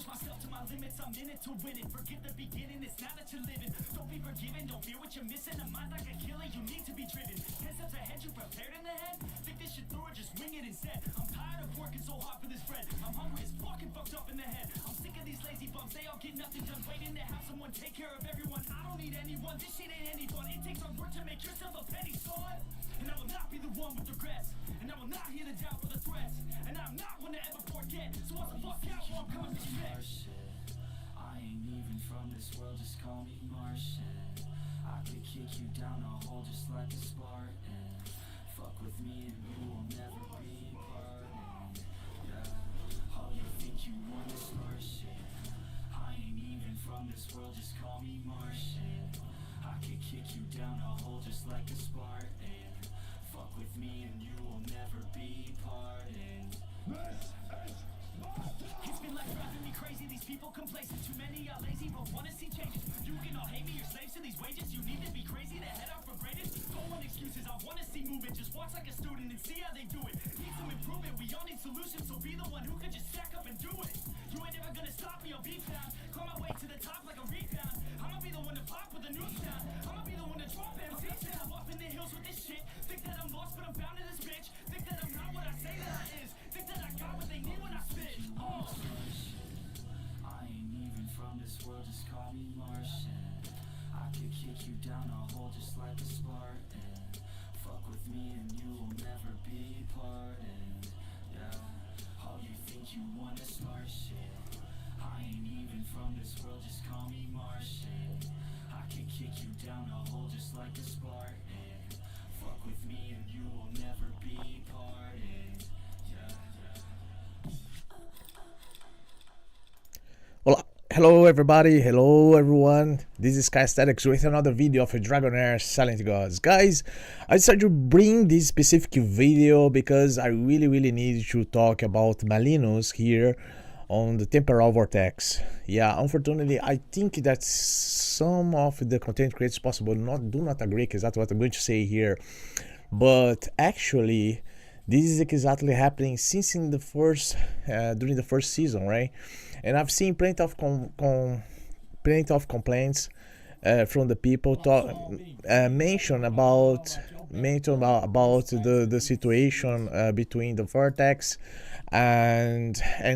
push myself to my limits, I'm in it to win it. Forget the beginning, it's now that you're living. Don't be forgiven, don't fear what you're missing. A mind like a killer, you need to be driven. 10 steps ahead, you prepared in the head. Think this shit through or just wing it instead. I'm tired of working so hard for this bread. I'm hungry as fucking fucked up in the head. I'm sick of these lazy bums, they all get nothing done. Waiting to have someone take care of everyone. I don't need anyone, this shit ain't any fun. It takes hard work to make yourself a penny, son. And I will not be the one with regrets. And I will not hear the doubt or the threats. And I'm not one to ever forget. So what the fuck out while I'm coming for you next? I ain't even from this world, just call me Martian. I could kick you down a hole just like a Spartan. Fuck with me and you will never be pardoned. Yeah, oh you think you want to start shit? I ain't even from this world, just call me Martian. I could kick you down a hole just like a Spartan. Fuck with me and you will never be pardoned. It's been like driving me crazy, these people complacent. Too many are lazy but wanna see changes. You can all hate me, you're slaves to these wages. You need to be crazy to head out for greatness. Don't want excuses, I wanna see movement. Just watch like a student and see how they do it. Need some improvement, we all need solutions. So be the one who can just stack up and do it. You ain't never gonna stop me, I'll be found. Climb my way to the top like a rebound. I'ma be the one to pop with a new sound. I'ma be the one to drop MC sound. I'm up in the hills with this shit. Think that I'm lost but I'm bound to this bitch. Think that I'm not what I say that I is. Think that I got what they need when I spit. I ain't even from this world, just call me Martian. I could kick you down a hole just like a Spartan. Fuck with me and you will never be pardoned. Yeah, oh you think you wanna start shit? I ain't even from this world, just call me Martian. I could kick you down a hole just like a Spartan. Fuck with me and you will never be pardoned. Well, hello everybody, hello everyone. This is Skyasterix with another video of Dragonheir Silent Gods. Guys, I decided to bring this specific video because I really need to talk about Malinos here on the temporal vortex. Yeah, unfortunately, I think that some of the content creators possible do not agree exactly what I'm going to say here, but actually this is exactly happening since in the first during the first season, right? And I've seen plenty of complaints from the people mention about the situation between the Vortex and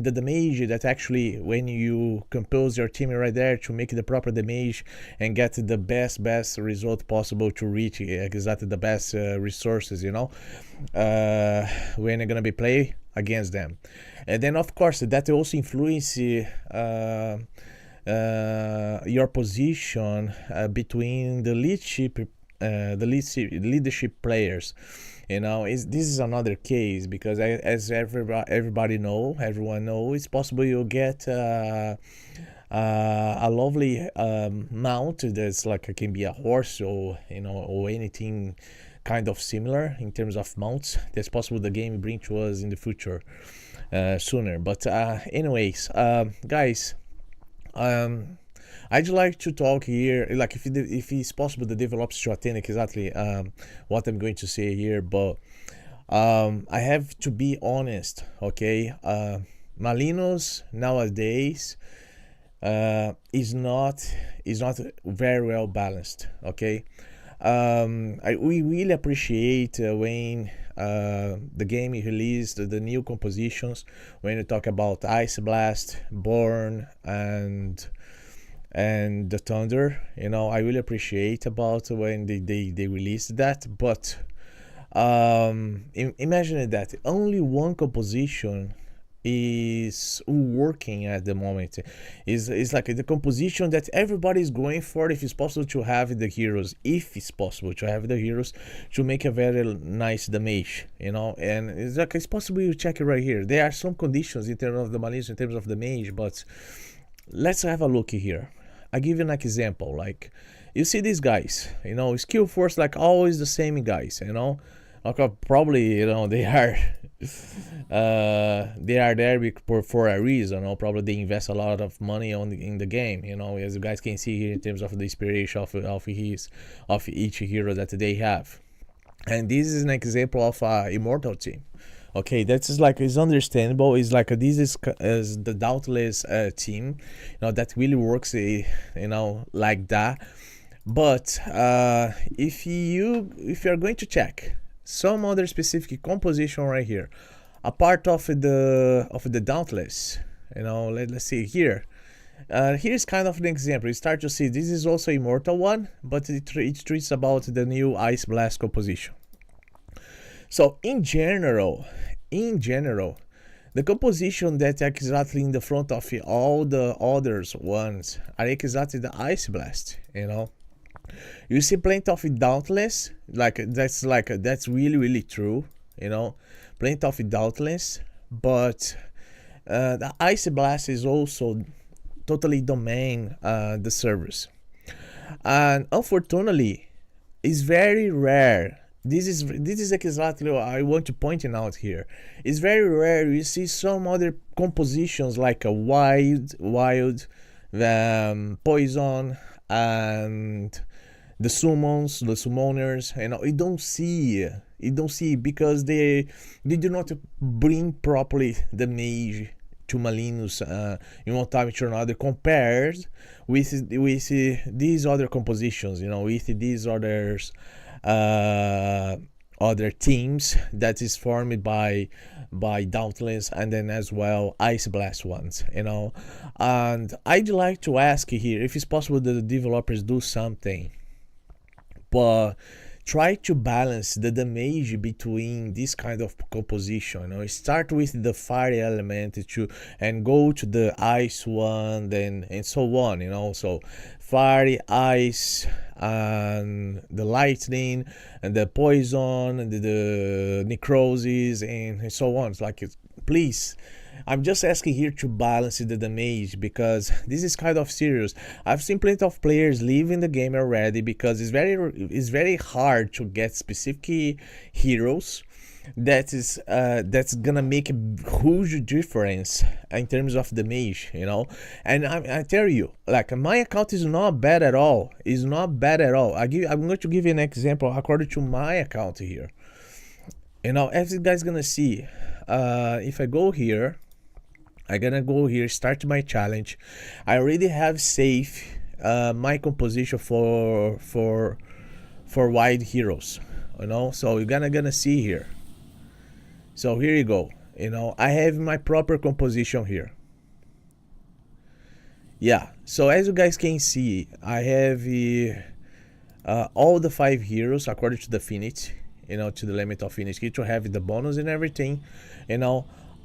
the damage that actually when you compose your team right there to make the proper damage and get the best result possible to reach exactly the best resources, you know, when you're gonna be play against them. And then of course that also influence your position between the leadership players. You know, this is another case because as everyone knows, it's possible you'll get a lovely mount that's like it can be a horse or, you know, or anything kind of similar in terms of mounts. That's possible the game bring to us in the future sooner. But anyways, guys, I'd like to talk here, like if it's possible the developers to attend exactly what I'm going to say here, but I have to be honest, okay? Malinos nowadays is not very well balanced, okay? We really appreciate when the game released the new compositions, when you talk about Ice Blast, Born, and the Thunder. You know, I really appreciate about when they released that, but imagine that only one composition is working at the moment. Is like the composition that everybody is going for, if it's possible to have the heroes, to make a very nice damage, you know. And it's like it's possible you check it right here. There are some conditions in terms of the malice, in terms of the mage, but let's have a look here. I give you an example. Like you see these guys, you know, skill force, like always the same guys, you know. Okay, probably, you know, they are there for a reason, or probably they invest a lot of money in the game, you know, as you guys can see here in terms of the inspiration of each hero that they have. And this is an example of a immortal team. Okay, that's like it's understandable. It's like this is the Dauntless team, that really works, like that. But if you're going to check some other specific composition right here, a part of the Dauntless, let's see here. Here's kind of an example. You start to see this is also Immortal one, but it treats about the new Ice Blast composition. So in general, the composition that exactly in the front of all the others ones are exactly the Ice Blast. You see plenty of Dauntless, that's really true. Plenty of Dauntless, but the Ice Blast is also totally domain the servers, and unfortunately it's very rare. This is exactly what I want to point out here. It's very rare you see some other compositions like a wild, poison, and the summoners. You don't see because they do not bring properly the mage to Malinus in one time to another, compared with these other compositions, with these other teams that is formed by Dauntless, and then as well Ice Blast ones, and I'd like to ask here if it's possible that the developers do something, but try to balance the damage between this kind of composition. Start with the fire element and go to the ice one, and so on. So fire, ice, and the lightning, and the poison, and the necrosis, and so on. It's like, please, I'm just asking here to balance the damage, because this is kind of serious. I've seen plenty of players leaving the game already because it's very hard to get specific heroes that's gonna make a huge difference in terms of damage, and I tell you, like, my account is not bad at all. I'm going to give you an example according to my account here. As you guys gonna see, if I go here, I'm gonna go here, start my challenge. I already have saved my composition for wide heroes, so you're gonna see here. So here you go. I have my proper composition here. Yeah, so as you guys can see, I have all the 5 heroes according to the affinity, to the limit of affinity, to have the bonus and everything,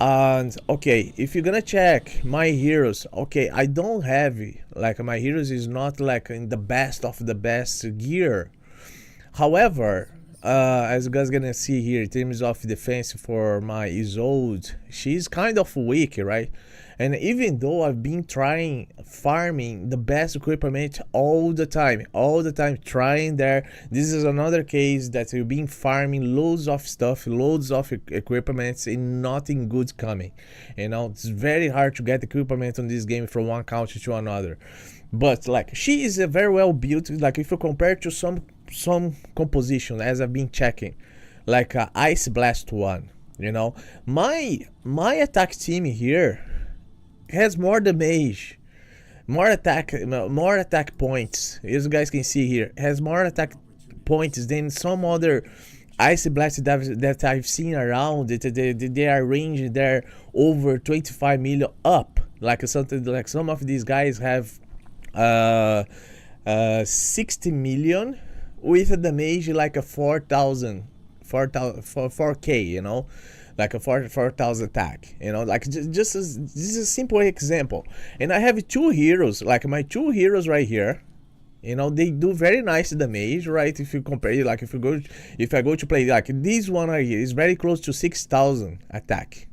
And okay, if you're gonna check my heroes, okay, I don't have, like, my heroes is not like in the best of the best gear. However, as you guys gonna see here, in terms of defense for my Isolde, she's kind of weak, right? And even though I've been farming the best equipment all the time, trying there, this is another case that you've been farming loads of stuff, loads of equipment, and nothing good coming. It's very hard to get equipment on this game from one country to another. But like, she is a very well built, like, if you compare to some composition, as I've been checking, like Ice Blast one, my attack team here has more damage, more attack points. As you guys can see here, has more attack points than some other Ice Blast that I've seen around. They are ranging there over 25 million up, like something like some of these guys have 60 million with a damage like a 4K, like a 4,000 attack, like, this is a simple example. And I have 2 heroes, like my 2 heroes right here, they do very nice damage, right? If you compare, like, if I go to play, like, this one right here is very close to 6,000 attack,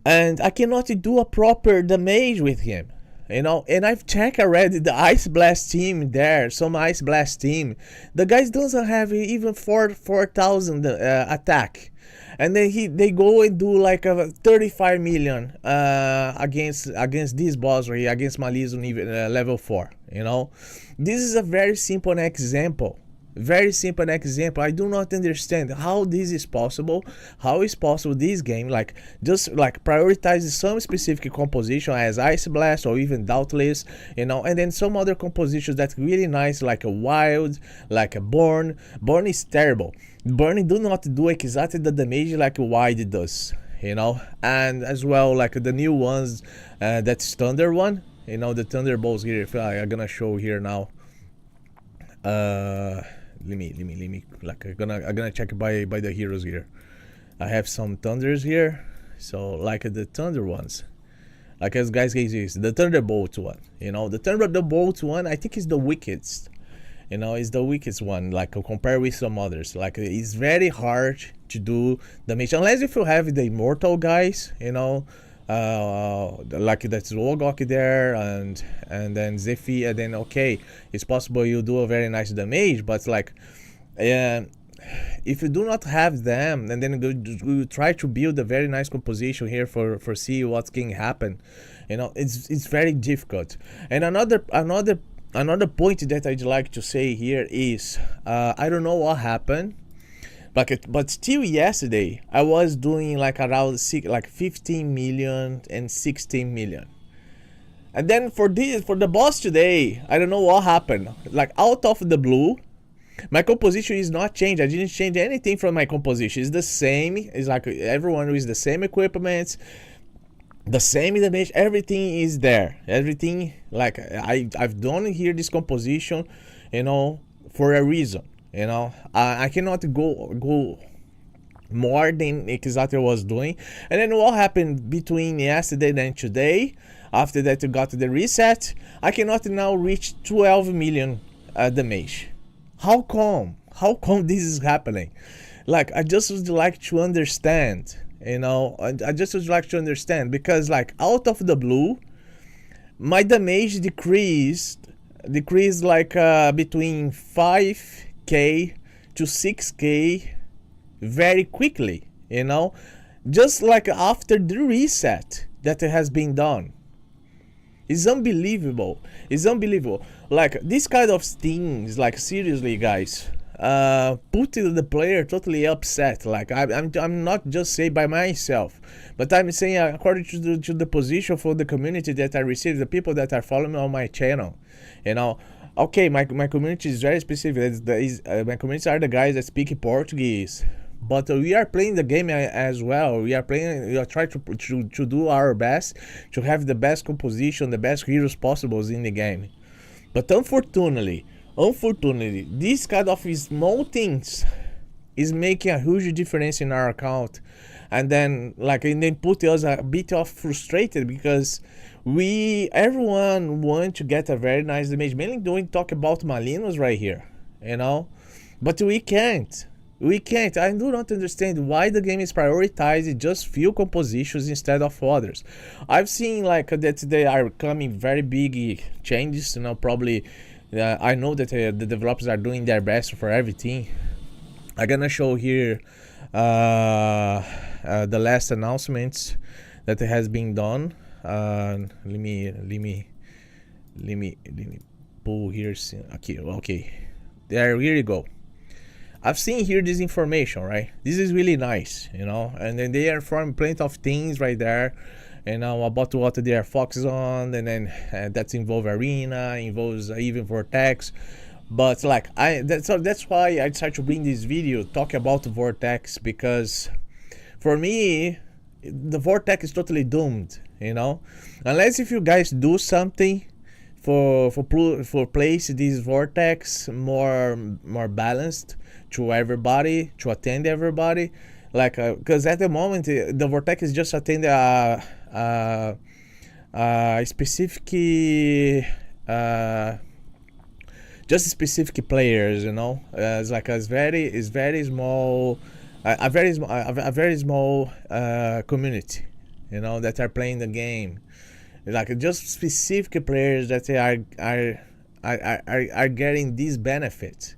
and I cannot do a proper damage with him. And I've checked already the Ice Blast team there, some Ice Blast team. The guys doesn't have even 4,000 attack. And then they go and do like a 35 million against this boss right here, against Malizo level 4. This is a very simple example Very simple example. I do not understand how this is possible. How is possible this game like just like prioritizes some specific composition as Ice Blast or even Doubtless, you know, and then some other compositions that's really nice like a Wild, like a Burn. Burn is terrible. Burn do not do exactly the damage like Wild does, you know, and as well like the new ones, that's Thunder one, you know, the Thunderbolts here. If I'm gonna show here now. Let me like I'm gonna check by the heroes here. I have some Thunders here, so like the Thunder ones, like as guys can see, the Thunderbolt one, you know, the Thunderbolt one I think is the weakest, you know, is the weakest one, like compared with some others. Like it's very hard to do damage unless if you have the immortal guys, you know, like that's Logok there and then Zephy, and then okay, it's possible you do a very nice damage, but like if you do not have them, and then you try to build a very nice composition here for see what can happen, you know, it's very difficult. And another point that I'd like to say here is I don't know what happened. But still yesterday I was doing like around 15 million and 16 million, and then for the boss today I don't know what happened. Like out of the blue, my composition is not changed. I didn't change anything from my composition. It's the same. It's like everyone with the same equipment, the same damage. Everything is there. Everything like I've done here this composition, you know, for a reason. You know, I cannot go more than exactly what I was doing. And then what happened between yesterday and today, after that you got the reset, I cannot now reach 12 million damage. How come? How come this is happening? Like, I just would like to understand, you know, I just would like to understand, because like out of the blue, my damage decreased like between 5k to 6k very quickly, you know, just like after the reset that has been done. It's unbelievable. It's unbelievable. Like this kind of things, like seriously guys, put the player totally upset. Like I'm not just saying by myself, but I'm saying according to the position for the community that I receive, the people that are following on my channel, you know. Okay, my community is very specific. My community are the guys that speak Portuguese, but we are playing the game as well. We are trying to do our best to have the best composition, the best heroes possible in the game. But unfortunately, this kind of small things is making a huge difference in our account, and then put us a bit of frustrated, because everyone want to get a very nice damage. Mainly don't talk about Malinos right here, you know, but we can't. I do not understand why the game is prioritizing just few compositions instead of others. I've seen like that they are coming very big changes, you know, probably I know that the developers are doing their best for everything. I'm gonna show here the last announcements that has been done. Let me pull here. Okay, there you go. I've seen here this information, right? This is really nice, you know, and then they are from plenty of things right there, you know, about what they are focused on, and then that's involve arena, involves even Vortex. But like that's why I decided to bring this video, talk about Vortex, because for me the Vortex is totally doomed, you know, unless if you guys do something for place this Vortex more balanced to everybody, to attend everybody, like because at the moment the Vortex is just attend specific just specific players, you know. It's like a very small community, you know, that are playing the game. Like just specific players that are getting these benefits,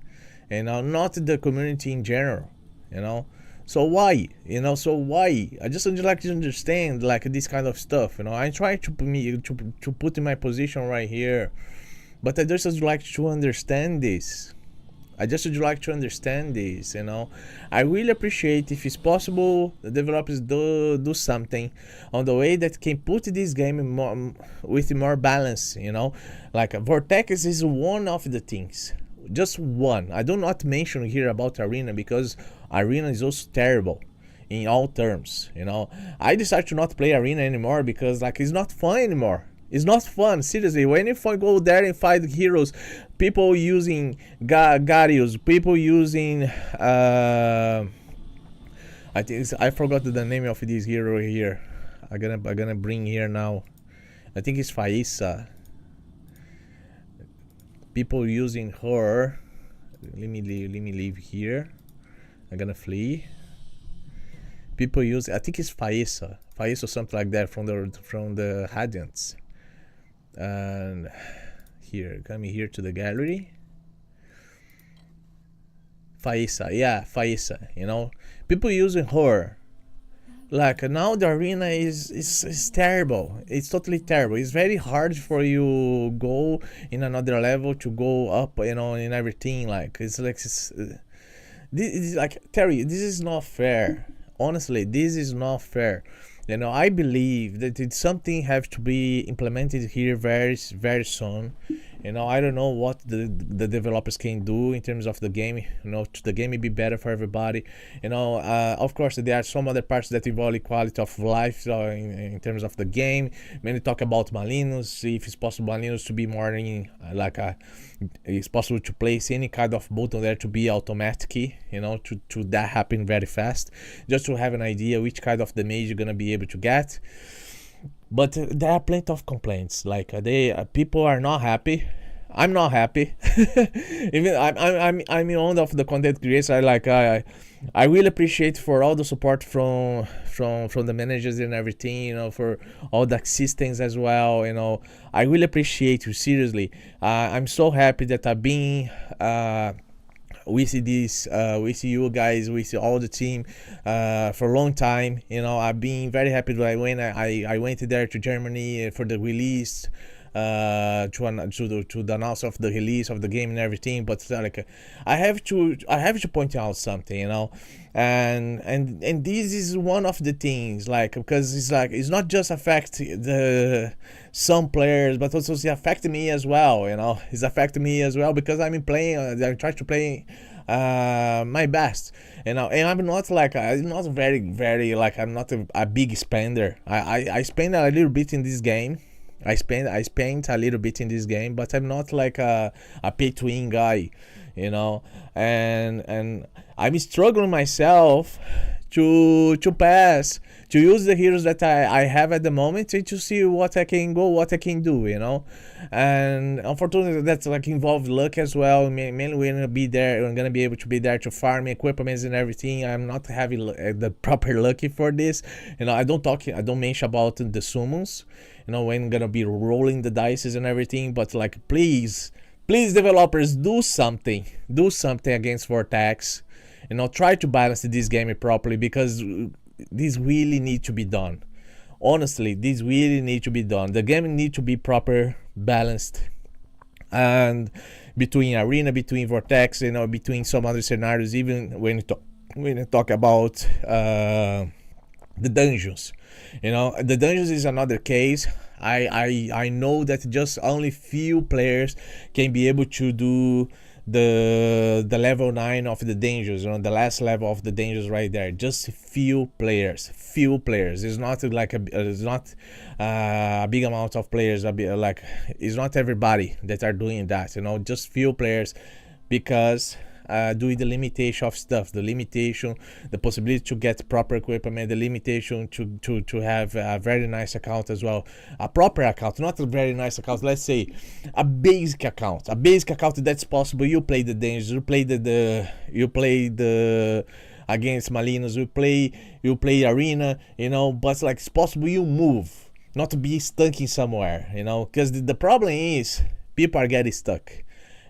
you know, not the community in general, you know. So why, you know? I just would like to understand like this kind of stuff, you know. I try to put in my position right here, but I just would like to understand this. I just would like to understand this, you know. I really appreciate if it's possible the developers do something on the way that can put this game more, with more balance, you know. Like Vortex is one of the things, just one. I do not mention here about Arena because Arena is also terrible in all terms, you know. I decided to not play Arena anymore because like it's not fun anymore. It's not fun, seriously. When you go there and fight heroes, people using Garius, people using I think I forgot the name of this hero here. I'm gonna bring here now. I think it's Faisa. People using her. Let me leave here. I'm gonna flee. People use, I think it's Faisa or something like that from the Radiants. And here, coming here to the gallery. Faisa, yeah, Faisa, you know. People using her. Like now the arena is terrible. It's totally terrible. It's very hard for you go in another level to go up, you know, in everything. Like it's like this is like Terry, this is not fair. Honestly, this is not fair. You know, I believe that it's something have to be implemented here very soon. You know, I don't know what the developers can do in terms of the game. You know, to the game be better for everybody. You know, of course there are some other parts that involve quality of life in terms of the game. When you talk about Malinos, if it's possible Malinos to be more in it's possible to place any kind of button there to be automatic. You know, to that happen very fast, just to have an idea which kind of damage you're gonna be able to get. But there are plenty of complaints. Like people are not happy. I'm not happy. Even I'm one of the content creators. I really appreciate for all the support from the managers and everything. You know, for all the assistance as well. You know, I really appreciate you seriously. I'm so happy that I've been. With this, with you guys, with all the team, for a long time. You know, I've been very happy when I went there to Germany for the release, to the announce of the release of the game and everything. But like, I have to point out something, you know, and this is one of the things, like, because it's like it's not just affect some players, but also it's affecting me as well. You know, it's affecting me as well because I'm playing. I try to play my best, you know, and I'm not like I'm not very like I'm not a big spender. I spend a little bit in this game. I spend a little bit in this game, but I'm not like a pay to win guy, you know, and I'm struggling myself to pass, to use the heroes that I have at the moment and to see what I can do, you know. And unfortunately that's like involved luck as well. Mainly we're gonna be able to be there to farm equipments and everything. I'm not having the proper lucky for this, you know. I don't mention about the summons, you know, when I'm gonna be rolling the dices and everything. But like, please developers, do something against Vortex. You know, try to balance this game properly, because this really need to be done. Honestly, this really need to be done. The game need to be proper balanced, and between Arena, between Vortex, you know, between some other scenarios, even when you talk about the dungeons. You know, the dungeons is another case. I know that just only few players can be able to do the level 9 of the dangers, you know, the last level of the dangers right there. Just few players. It's not like it's not a big amount of players. Like, it's not everybody that are doing that, you know, just few players, because due to the limitation of stuff, the possibility to get proper equipment, the limitation to have a very nice account as well, a proper account, not a very nice account, let's say a basic account that's possible. You play the dangers, you play the against Malinos, you play Arena, you know, but like it's possible you move, not to be stuck in somewhere, you know, because the problem is people are getting stuck.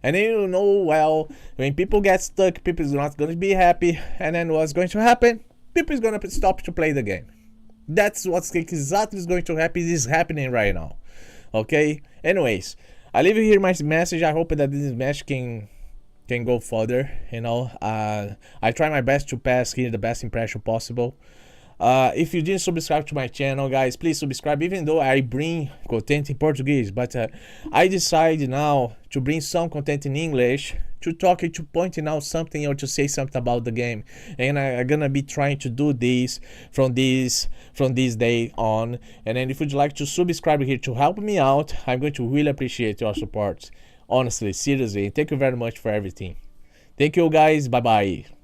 And then, you know, well, when people get stuck, people is not going to be happy. And then what's going to happen? People is going to stop to play the game. That's what's exactly is going to happen. This is happening right now. Okay? Anyways, I leave you here my message. I hope that this message can can go further, you know. I try my best to pass here the best impression possible. If you didn't subscribe to my channel, guys, please subscribe, even though I bring content in Portuguese, but I decided now to bring some content in English to talk to pointing out something or to say something about the game, and I'm gonna be trying to do this from this day on. And then if you'd like to subscribe here to help me out, I'm going to really appreciate your support, honestly, seriously. Thank you very much for everything. Thank you, guys. Bye bye.